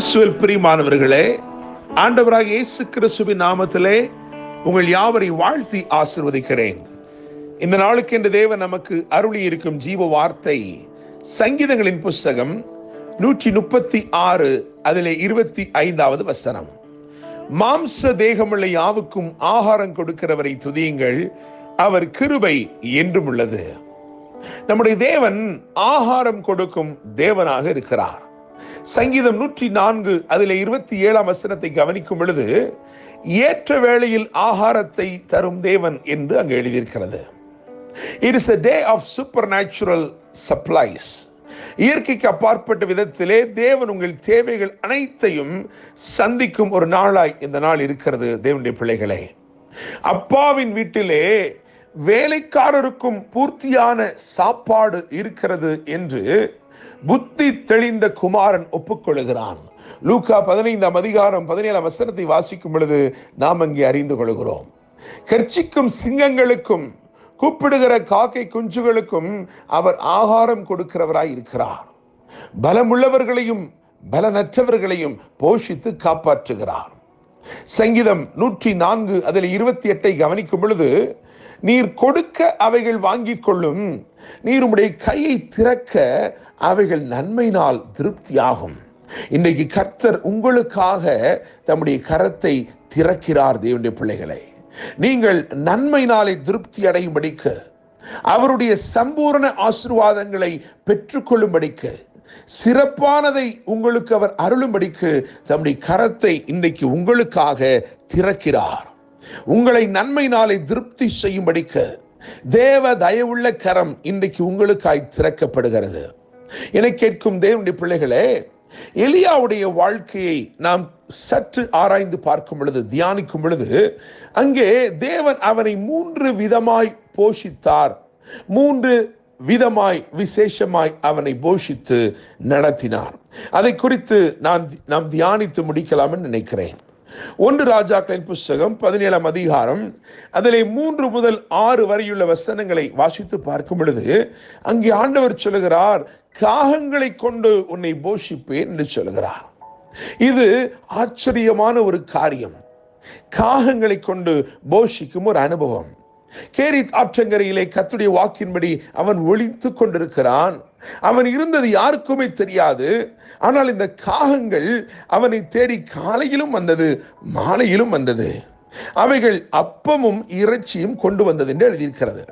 கிறிஸ்துவில் பிரியமானவர்களே, ஆண்டவராக இயேசு கிறிஸ்துவின் நாமத்திலே உங்கள் யாவரை வாழ்த்தி ஆசீர்வதிக்கிறேன். இந்த நாளுக்கு என்று தேவன் நமக்கு அருளி இருக்கும் ஜீவ வார்த்தை சங்கீதங்களின் புஸ்தகம் 136 அதிலே 25வது வசனம். மாம்ச தேகமுள்ள யாவுக்கும் ஆகாரம் கொடுக்கிறவரை துதியுங்கள், அவர் கிருபை என்றும் உள்ளது. நம்முடைய தேவன் ஆகாரம் கொடுக்கும் தேவனாக இருக்கிறார். சங்கீதம் 104 அதிலே 27ஆம் வசனத்தை கவனிக்கும் பொழுது ஏற்ற வேளையில் ஆகாரத்தை தரும் தேவன் என்று அங்கு எழுதியிருக்கிறது. It is a day of supernatural supplies. இயற்கைக்கு அப்பாற்பட்ட விதத்திலே தேவன் உங்கள் தேவைகள் அனைத்தையும் சந்திக்கும் ஒரு நாளாய் இந்த நாள் இருக்கிறது. தேவனுடைய பிள்ளைகளே, அப்பாவின் வீட்டிலே வேலைக்காரருக்கும் பூர்த்தியான சாப்பாடு இருக்கிறது என்று புத்தி தெளிந்த குமாரன் ஒப்புக்கொள்கிறான். லூக்கா 15ஆம் அதிகாரம் 17ஆம் வசனத்தை வாசிக்கும் பொழுது நாம் அங்கே அறிந்து கொள்கிறோம். கர்ச்சிக்கும் சிங்கங்களுக்கும் கூப்பிடுகிற காக்கை குஞ்சுகளுக்கும் அவர் ஆகாரம் கொடுக்கிறவராய் இருக்கிறார். பலமுள்ளவர்களையும் பலனற்றவர்களையும் போஷித்து காப்பாற்றுகிறார். சங்கீதம் 104 அதில் 28 கவனிக்கும் பொழுது, நீர் கொடுக்க அவைகள் வாங்கிக் கொள்ளும், நீர் உம்முடைய கையை திறக்க அவைகள் நன்மையினால் திருப்தியாகும். இன்றைக்கு கர்த்தர் உங்களுக்காக தம்முடைய கரத்தை திறக்கிறார். தேவனுடைய பிள்ளைகளை, நீங்கள் நன்மையினாலே திருப்தி அடையும்படிக்கு, அவருடைய சம்பூர்ண ஆசீர்வாதங்களை பெற்றுக்கொள்ளும்படிக்கு, சிறப்பானதை உங்களுக்கு அவர் அருளும்படிக்கு தம்முடைய கரத்தை இன்றைக்கு உங்களுக்காக திறக்கிறார். உங்களை நன்மையினாலே திருப்தி செய்யும்படிக்கு தேவ தயவுள்ள கரம் இன்றைக்கு உங்களுக்காய் திறக்கப்படுகிறது. என கேட்கும் தேவனுடைய பிள்ளைகளே, எலியாவுடைய வாழ்க்கையை நாம் சற்று ஆராய்ந்து பார்க்கும் பொழுது, தியானிக்கும் பொழுது, அங்கே தேவன் அவனை 3 விதமாய் போஷித்தார். 3 விதமாய் விசேஷமாய் அவனை போஷித்து நடத்தினார். அதை குறித்து நாம் தியானித்து முடிக்கலாம் என்று நினைக்கிறேன். 1 ராஜாக்களின் புஸ்தகம் 17ஆம் அதிகாரம் அதிலே 3 முதல் 6 வரையுள்ள வசனங்களை வாசித்து பார்க்கும் பொழுது, அங்கே ஆண்டவர் சொல்லுகிறார், காகங்களை கொண்டு உன்னை போஷிப்பேன் என்று சொல்லுகிறார். இது ஆச்சரியமான ஒரு காரியம். காகங்களை கொண்டு போஷிக்கும் ஒரு அனுபவம். கேரித் ஆற்றங்கரையிலே கர்த்தருடைய வாக்கின்படி அவன் ஒளித்துக் கொண்டிருக்கிறான். அவன் இருந்தது யாருக்குமே தெரியாது. ஆனால் இந்த காகங்கள் அவனை தேடி காலையிலும் வந்தது, மாலையிலும் வந்தது. அவைகள் அப்பமும் இறைச்சியும் கொண்டு வந்தது என்று எழுதியிருக்கிறது.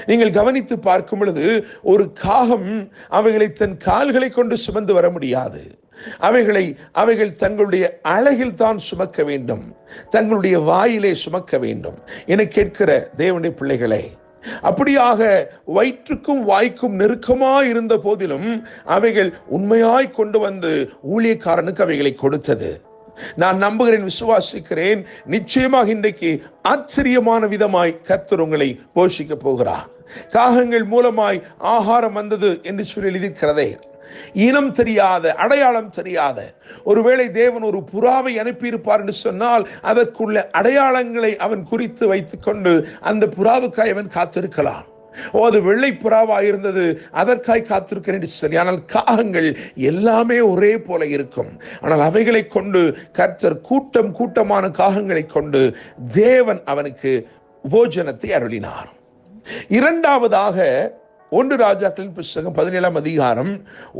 நீங்கள் கவனித்து பார்க்கும் பொழுது, ஒரு காகம் அவைகளை தன் கால்களை கொண்டு சுமந்து வர முடியாது. அவைகள் தங்களுடைய அழகில் தான் சுமக்க வேண்டும், தங்களுடைய வாயிலே சுமக்க வேண்டும் என கேட்கிற தேவனுடைய பிள்ளைகளே, அப்படியாக வயிற்றுக்கும் வாய்க்கும் நெருக்கமாய் இருந்த போதிலும் அவைகள் உண்மையாய் கொண்டு வந்து ஊழியக்காரனுக்கு அவைகளை கொடுத்தது. நான் நம்புகிறேன், விசுவாசிக்கிறேன், நிச்சயமாக இன்றைக்கு ஆச்சரியமான விதமாய் கர்த்தர் உங்களை போஷிக்க போகிறார். காகங்கள் மூலமாய் ஆகாரம் வந்தது என்று சொல்லி எழுதியிருக்கிறதே. இனம் தெரியாத, அடையாளம் தெரியாத, ஒருவேளை தேவன் ஒரு புறாவை அனுப்பியிருப்பார் என்று சொன்னால் அதற்குள்ள அடையாளங்களை அவன் குறித்து வைத்துக் கொண்டு அந்த புறாவுக்காய் அவன் காத்திருக்கலாம். அது வெள்ளை புறாவா இருந்தது, அதற்காய் காத்திருக்கிறேன் சரி. ஆனால் காகங்கள் எல்லாமே ஒரே போல இருக்கும். ஆனால் அவைகளை கொண்டு கர்த்தர் கூட்டமான காகங்களை கொண்டு தேவன் அவனுக்கு போஜனத்தை அருளினார். இரண்டாவதாக 1 ராஜாக்களின் புஸ்தகம் 17ஆம் அதிகாரம்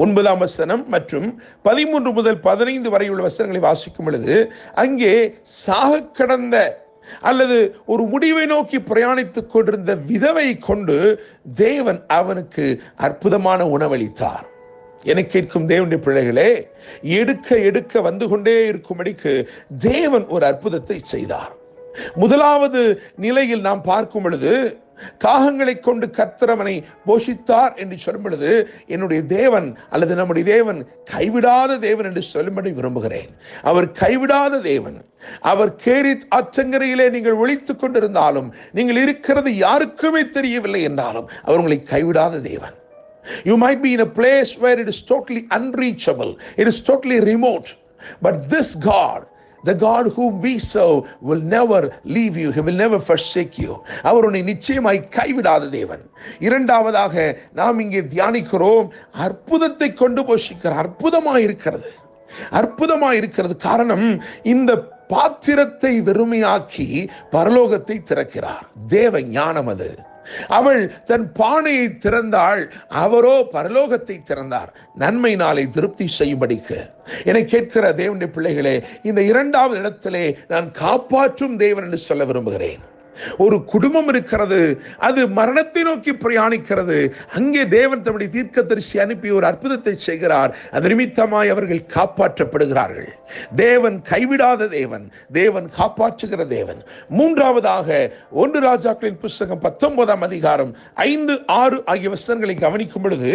9ஆம் வசனம் மற்றும் 13 முதல் 15 வரை உள்ள வசனங்களை வாசிக்கும் பொழுது, அங்கே சாக கடந்த அல்லது ஒரு முடிவை நோக்கி பிரயாணித்துக் கொண்டிருந்த விதவை கொண்டு தேவன் அவனுக்கு அற்புதமான உணவளித்தார். என கேட்கும் தேவனுடைய பிள்ளைகளே, எடுக்க வந்து கொண்டே இருக்கும்படிக்கு தேவன் ஒரு அற்புதத்தை செய்தார். முதலாவது நிலையில் நாம் பார்க்கும் பொழுது, காகங்களை கொண்டு கர்த்தர் அவனை போஷித்தார் என்று சொல்லும் பொழுது, என்னுடைய தேவன் அல்லது நம்முடைய தேவன் கைவிடாத தேவன் என்று சொல்லும்படி விரும்புகிறேன். அவர் கைவிடாத தேவன். அவர் கேரித் ஆற்றங்கரையிலே நீங்கள் ஒளித்துக் கொண்டிருந்தாலும், நீங்கள் இருக்கிறது யாருக்குமே தெரியவில்லை என்றாலும், அவர் உங்களை கைவிடாத தேவன். You might be in a place where it is totally unreachable, it is totally remote, but this God, the God whom we serve, will never leave you, he will never forsake you. அவர் உன்னை நிச்சயமாய் கைவிடாத தேவன். இரண்டாவதாக நாம் இங்கே தியானிக்கிறோம், அற்புதத்தை கொண்டு போஷிக்கிறார். அற்புதமாய் இருக்கிறது. அற்புதமா இருக்கிறது. காரணம், இந்த பாத்திரத்தை வெறுமையாக்கி பரலோகத்தை திறக்கிறார். தேவ ஞானம் அது. அவள் தன் பானையை திறந்தாள், அவரோ பரலோகத்தை திறந்தார், நன்மை நாளை திருப்தி செய்யும்படிக்கு. என கேட்கிற தேவனுடைய பிள்ளைகளே, இந்த இரண்டாவது இடத்திலே நான் காப்பாற்றும் தேவன் என்று சொல்ல விரும்புகிறேன். ஒரு குடும்பம் இருக்கிறது, அது மரணத்தை நோக்கி பிரயாணிக்கிறது. அங்கே தேவன் தம்முடைய தீர்க்கதரிசி அனுப்பி ஒரு அற்புதத்தை செய்கிறார். அது நிமித்தமாய் அவர்கள் காப்பாற்றப்படுகிறார்கள். தேவன் கைவிடாத தேவன், தேவன் காப்பாற்றுகிற தேவன். மூன்றாவதாக 1 ராஜாக்களின் புஸ்தகம் 19ஆம் அதிகாரம் 5, 6 ஆகிய வசனங்களை கவனிக்கும் பொழுது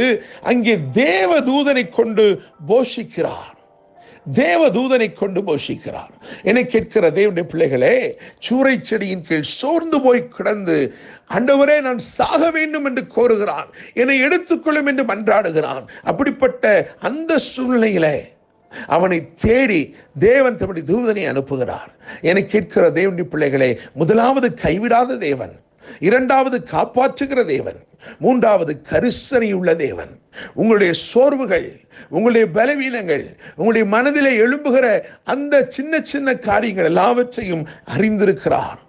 அங்கே தேவ தூதனை கொண்டு போஷிக்கிறார். தேவதூதனை கொண்டு போஷிக்கிறார். என்னை கேட்கிற தேவனுடைய பிள்ளைகளே, சூறை செடியின் கீழ் சோர்ந்து போய் கிடந்து ஆண்டவரே நான் சாக வேண்டும் என்று கோருகிறான், என்னை எடுத்துக்கொள்ளும் என்று மன்றாடுகிறான். அப்படிப்பட்ட அந்த சூழ்நிலையிலே அவனை தேடி தேவன் தம்முடைய தூதனை அனுப்புகிறார். என்னை கேட்கிற தேவனுடைய பிள்ளைகளே, முதலாவது கைவிடாத தேவன், இரண்டாவது காப்பாற்றுகிற தேவன், மூன்றாவது கரிசனையுள்ள தேவன். உங்களுடைய சோர்வுகள், உங்களுடைய பலவீனங்கள், உங்களுடைய மனதிலே எழும்புகிற அந்த சின்ன சின்ன காரியங்கள் எல்லாவற்றையும் அறிந்திருக்கிறார்.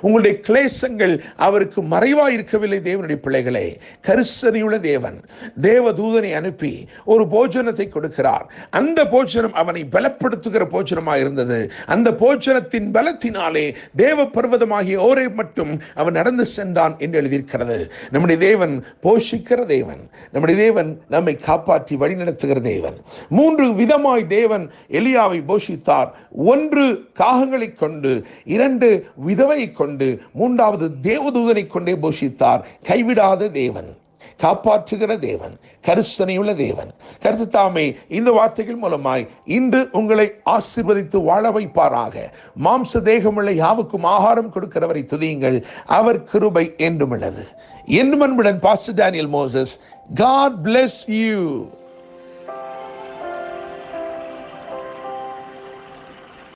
உங்களுடைய கிளேசங்கள் அவருக்கு மறைவாய் இருக்கவில்லை. தேவனுடைய பிள்ளைகளே, கரிசனையுள்ள தேவன் தேவதூதனை அனுப்பி ஒரு போஜனத்தை கொடுக்கிறார். அந்த போஜனம் அவனை பலப்படுத்துகிற போஜனமாக இருந்தது. அந்த போஜனத்தின் பலத்தினாலே தேவ பர்வதமாகிய ஓரை மட்டும் அவன் நடந்து சென்றான் என்று எழுதியிருக்கிறது. நம்முடைய தேவன் போஷிக்கிற தேவன், நம்முடைய தேவன் நம்மை காப்பாற்றி வழிநடத்துகிற தேவன். 3 விதமாய் தேவன் எலியாவை போஷித்தார். 1 காகங்களை கொண்டு, 2 விதவை கொண்டு, 3வது தேவதூதனை கொண்டே போஷித்தார். கைவிடாத தேவன், காப்பாற்றுகிற தேவன், கரிசனையுள்ள தேவன். கர்த்தர் தாமே இந்த வார்த்தைகள் மூலமாய் இன்று உங்களை ஆசீர்வதித்து வாழ வைப்பாராக. மாம்ச தேகமுள்ள யாவுக்கும் ஆகாரம் கொடுக்கிறவரை துதியுங்கள், அவர் கிருபை என்றும் உள்ளது. என்று அன்புடன் pastor Daniel Moses. God bless you.